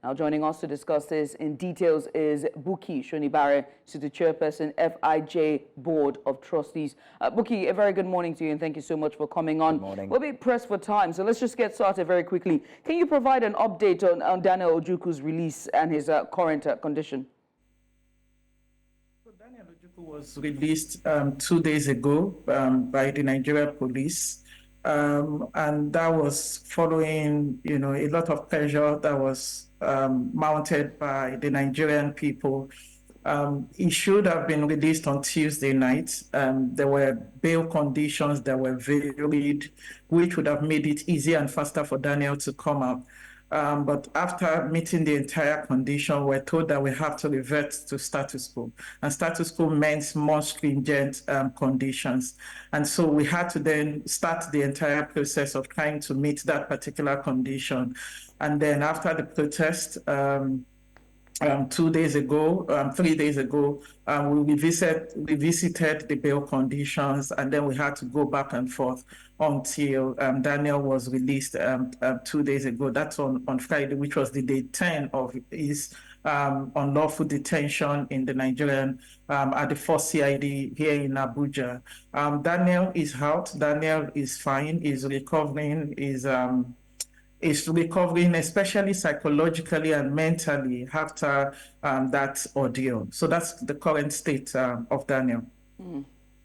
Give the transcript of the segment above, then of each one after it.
Now joining us to discuss this in details is Bukky Shonibare, to the Chairperson, FIJ Board of Trustees. Bukky, a very good morning to you, and thank you so much for coming on. Good morning. We'll be pressed for time, so let's just get started very quickly. Can you provide an update on Daniel Ojukwu's release and his current condition? So Daniel Ojukwu was released 2 days ago by the Nigeria police. And that was following, a lot of pressure that was mounted by the Nigerian people. He should have been released on Tuesday night. There were bail conditions that were varied, which would have made it easier and faster for Daniel to come out. But after meeting the entire condition, we're told that we have to revert to status quo. And status quo meant more stringent conditions. And so we had to then start the entire process of trying to meet that particular condition. And then after the protest, 3 days ago, we revisited the bail conditions, and then we had to go back and forth until Daniel was released 2 days ago. That's on Friday, which was the day 10 of his unlawful detention in the Nigerian, at the first SCID here in Abuja. Daniel is out. Daniel is fine. Is recovering. Is recovering, especially psychologically and mentally, after that ordeal. So that's the current state of Daniel.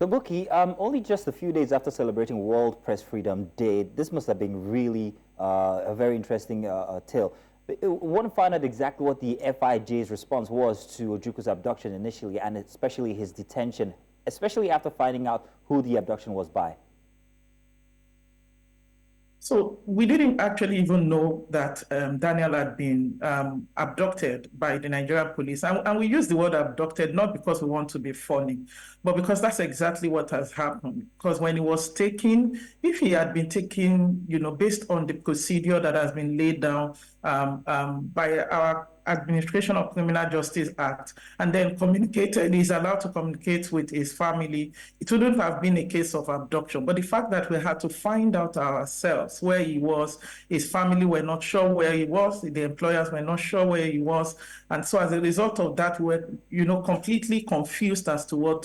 So Bukky, only just a few days after celebrating World Press Freedom Day, this must have been really a very interesting tale. I want to find out exactly what the FIJ's response was to Ojukwu's abduction initially, and especially his detention, especially after finding out who the abduction was by. So we didn't actually even know that Daniel had been abducted by the Nigerian police. And we use the word abducted not because we want to be funny, but because that's exactly what has happened. Because when he was taken, if he had been taken, based on the procedure that has been laid down by our Administration of Criminal Justice Act, and then he's allowed to communicate with his family, it wouldn't have been a case of abduction. But the fact that we had to find out ourselves where he was, his family were not sure where he was, the employers were not sure where he was, and so as a result of that, we were, completely confused as to what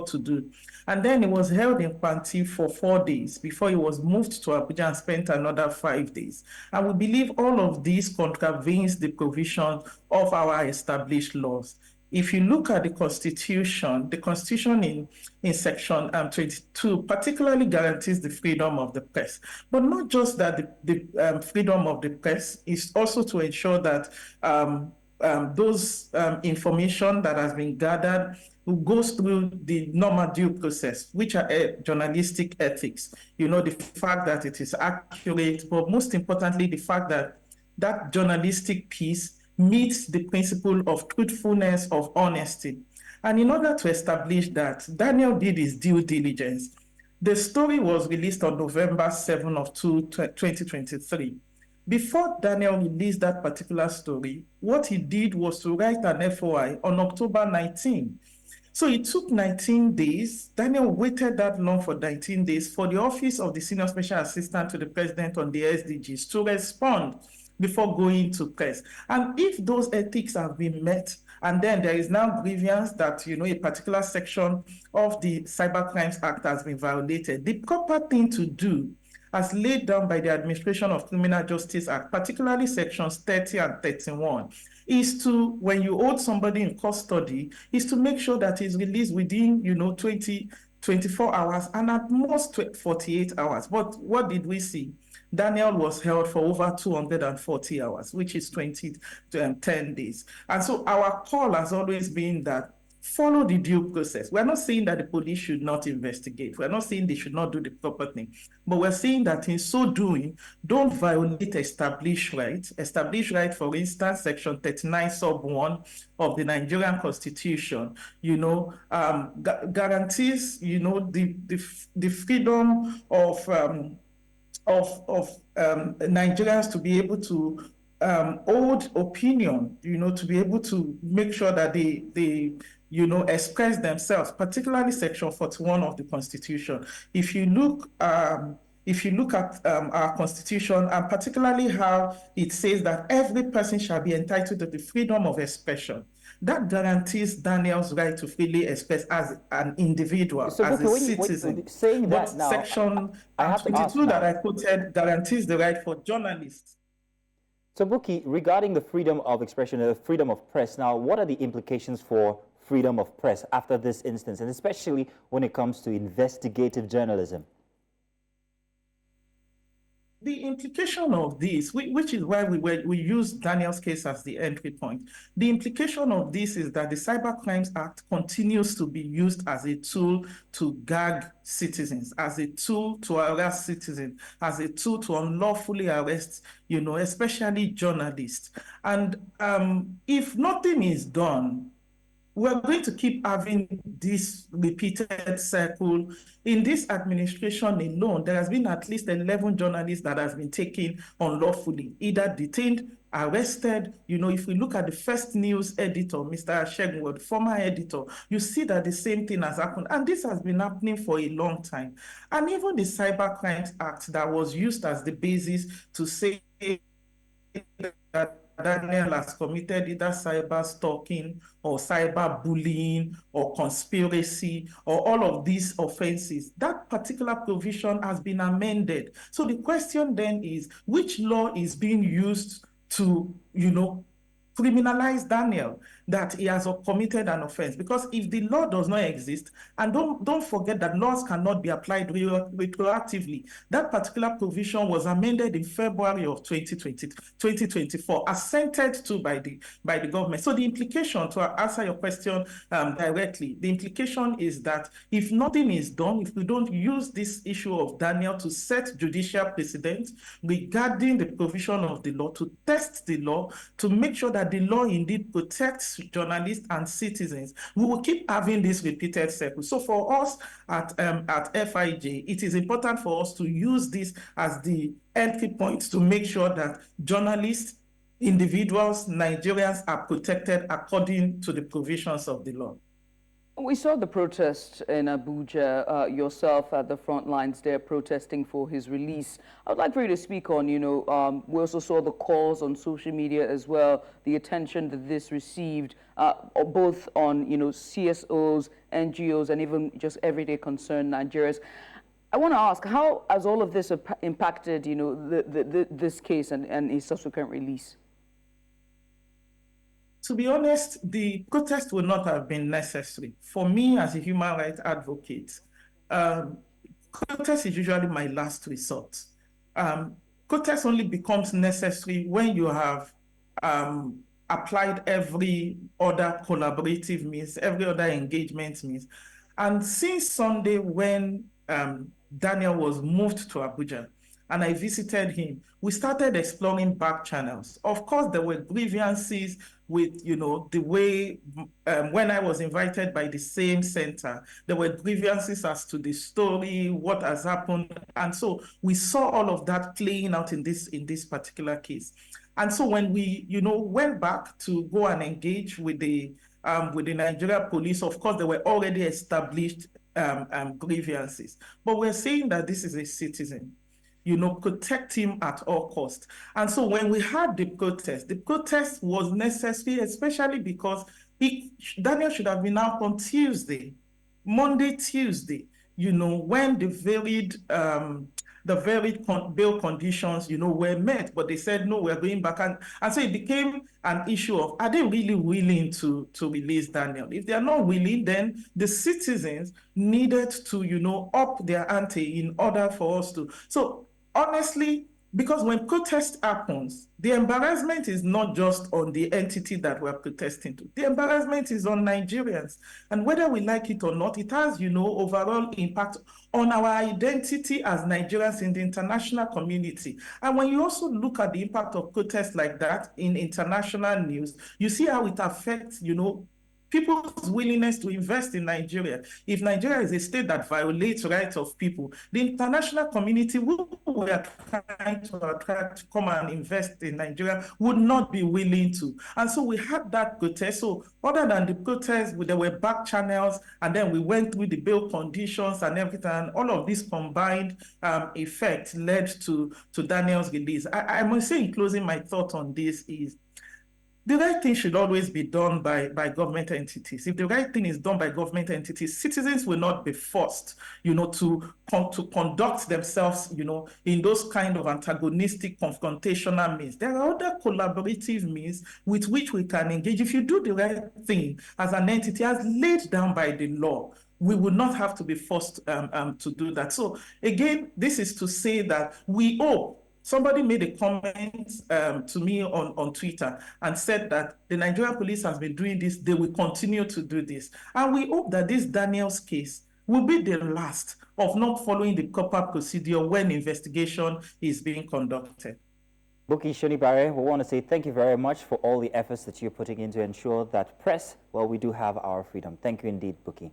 to do. And then he was held in Panti for 4 days before he was moved to Abuja and spent another 5 days. And we believe all of this contravenes the provision of our established laws. If you look at the Constitution in Section 22 particularly guarantees the freedom of the press. But not just that the freedom of the press is also to ensure that those information that has been gathered who goes through the normal due process, which are journalistic ethics. The fact that it is accurate, but most importantly, the fact that that journalistic piece meets the principle of truthfulness, of honesty. And in order to establish that, Daniel did his due diligence. The story was released on November 7 of 2023. Before Daniel released that particular story, what he did was to write an FOI on October 19. So it took 19 days. Daniel waited that long for 19 days for the Office of the Senior Special Assistant to the President on the SDGs to respond before going to press. And if those ethics have been met, and then there is now grievance that, a particular section of the Cybercrimes Act has been violated, the proper thing to do, as laid down by the Administration of Criminal Justice Act, particularly sections 30 and 31, is to, when you hold somebody in custody, is to make sure that he's released within, 24 hours and at most 48 hours. But what did we see? Daniel was held for over 240 hours, which is 10 days. And so our call has always been that follow the due process. We're not saying that the police should not investigate. We're not saying they should not do the proper thing. But we're saying that in so doing, don't violate established rights. Established right, for instance, Section 39 sub 1 of the Nigerian Constitution, guarantees, the freedom of Nigerians to be able to hold opinion, to be able to make sure that they express themselves, particularly Section 41 of the Constitution. If you look if you look at our constitution, and particularly how it says that every person shall be entitled to the freedom of expression, that guarantees Daniel's right to freely express as an individual, So, as Bukky, a when citizen. saying But that now, section I have to ask 22 that now. I quoted guarantees the right for journalists. So, Bukky, regarding the freedom of expression, the freedom of press, now, what are the implications for freedom of press after this instance, and especially when it comes to investigative journalism? The implication of this, which is why we use Daniel's case as the entry point, the implication of this is that the Cybercrimes Act continues to be used as a tool to gag citizens, as a tool to harass citizens, as a tool to unlawfully arrest, especially journalists. And if nothing is done, we're going to keep having this repeated cycle. In this administration alone, there has been at least 11 journalists that have been taken unlawfully, either detained, arrested. If we look at the first news editor, Mr. Shegun, the former editor, you see that the same thing has happened. And this has been happening for a long time. And even the Cybercrimes Act that was used as the basis to say that Daniel has committed either cyber stalking or cyber bullying or conspiracy or all of these offenses, that particular provision has been amended. So the question then is, which law is being used to, criminalize Daniel, that he has committed an offense? Because if the law does not exist, and don't forget that laws cannot be applied retroactively. That particular provision was amended in February of 2024, assented to by the government. So the implication, to answer your question directly, the implication is that if nothing is done, if we don't use this issue of Daniel to set judicial precedent regarding the provision of the law, to test the law, to make sure that the law indeed protects journalists and citizens, we will keep having this repeated cycle. So for us at FIJ, it is important for us to use this as the entry point to make sure that journalists, individuals, Nigerians are protected according to the provisions of the law. We saw the protest in Abuja, yourself at the front lines there protesting for his release. I would like for you to speak on, we also saw the calls on social media as well, the attention that this received, both on, CSOs, NGOs, and even just everyday concerned Nigerians. I want to ask, how has all of this impacted, this case and his subsequent release? To be honest, the protest would not have been necessary. For me, as a human rights advocate, protest is usually my last resort. Protest only becomes necessary when you have applied every other collaborative means, every other engagement means. And since Sunday, when Daniel was moved to Abuja, and I visited him, we started exploring back channels. Of course, there were grievances with, the way, when I was invited by the same center, there were grievances as to the story, what has happened. And so we saw all of that playing out in this particular case. And so when we, went back to go and engage with the Nigeria police, of course, there were already established grievances. But we're saying that this is a citizen. Protect him at all costs. And so when we had the protest was necessary, especially because Daniel should have been out on Monday, Tuesday, when the varied bail conditions, were met, but they said, no, we're going back. And so it became an issue of, are they really willing to release Daniel? If they are not willing, then the citizens needed to, up their ante in order for us to. So honestly, because when protest happens, the embarrassment is not just on the entity that we're protesting to. The embarrassment is on Nigerians. And whether we like it or not, it has, overall impact on our identity as Nigerians in the international community. And when you also look at the impact of protests like that in international news, you see how it affects, people's willingness to invest in Nigeria. If Nigeria is a state that violates rights of people, the international community who we are trying to attract to come and invest in Nigeria would not be willing to. And so we had that protest. So other than the protest, there were back channels, and then we went through the bail conditions and everything, and all of this combined effect led to Daniel's release. I must say, in closing, my thought on this is the right thing should always be done by government entities. If the right thing is done by government entities, citizens will not be forced, to conduct themselves, in those kind of antagonistic, confrontational means. There are other collaborative means with which we can engage. If you do the right thing as an entity, as laid down by the law, we would not have to be forced to do that. So again, this is to say that we owe. Somebody made a comment to me on Twitter and said that the Nigerian police has been doing this, they will continue to do this. And we hope that this Daniel's case will be the last of not following the proper procedure when investigation is being conducted. Bukky, Shonibare, we want to say thank you very much for all the efforts that you're putting in to ensure that press, well, we do have our freedom. Thank you indeed, Bukky.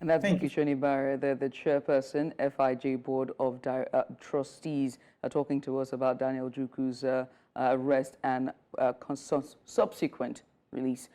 And that's Bukky Shonibare, the chairperson, FIJ Board of Trustees, talking to us about Daniel Ojukwu's arrest and subsequent release.